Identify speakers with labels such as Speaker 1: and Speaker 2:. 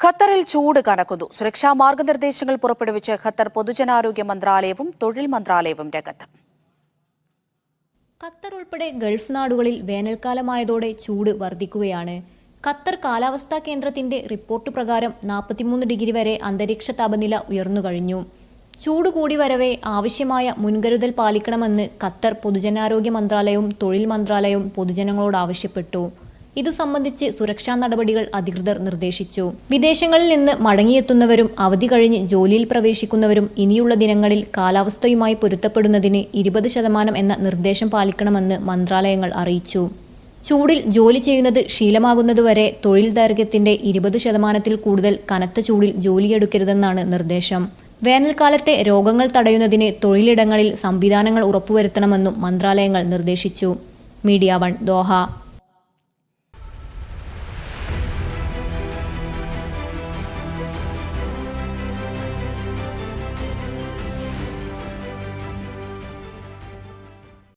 Speaker 1: ഖത്തറിൽ ചൂട് കനക്കുന്നു. സുരക്ഷാ മാർഗനിർദ്ദേശങ്ങൾ പുറപ്പെടുവിച്ച് ഖത്തർ പൊതുജനാരോഗ്യ മന്ത്രാലയവും തൊഴിൽ മന്ത്രാലയവും രംഗത്ത്.
Speaker 2: ഖത്തർ ഉൾപ്പെടെ ഗൾഫ് നാടുകളിൽ വേനൽക്കാലമായതോടെ ചൂട് വർദ്ധിക്കുകയാണ്. ഖത്തർ കാലാവസ്ഥാ കേന്ദ്രത്തിന്റെ റിപ്പോർട്ട് പ്രകാരം 43 ഡിഗ്രി വരെ അന്തരീക്ഷ താപനില ഉയർന്നുകഴിഞ്ഞു. ചൂട് കൂടി വരവെ ആവശ്യമായ മുൻകരുതൽ പാലിക്കണമെന്ന് ഖത്തർ പൊതുജനാരോഗ്യ മന്ത്രാലയവും തൊഴിൽ മന്ത്രാലയവും പൊതുജനങ്ങളോട് ആവശ്യപ്പെട്ടു. ഇതു സംബന്ധിച്ച് സുരക്ഷാ നടപടികൾ അധികൃതർ നിർദ്ദേശിച്ചു. വിദേശങ്ങളിൽ നിന്ന് മടങ്ങിയെത്തുന്നവരും അവധി കഴിഞ്ഞ് ജോലിയിൽ പ്രവേശിക്കുന്നവരും ഇനിയുള്ള ദിനങ്ങളിൽ കാലാവസ്ഥയുമായി പൊരുത്തപ്പെടുന്നതിന് 20% എന്ന നിർദ്ദേശം പാലിക്കണമെന്ന് മന്ത്രാലയങ്ങൾ അറിയിച്ചു. ചൂടിൽ ജോലി ചെയ്യുന്നത് ശീലമാകുന്നതുവരെ തൊഴിൽ ദൈർഘ്യത്തിന്റെ 20% കൂടുതൽ കനത്ത ചൂടിൽ ജോലിയെടുക്കരുതെന്നാണ് നിർദ്ദേശം. വേനൽക്കാലത്തെ രോഗങ്ങൾ തടയുന്നതിന് തൊഴിലിടങ്ങളിൽ സംവിധാനങ്ങൾ ഉറപ്പുവരുത്തണമെന്നും മന്ത്രാലയങ്ങൾ നിർദ്ദേശിച്ചു. Media 1 Doha.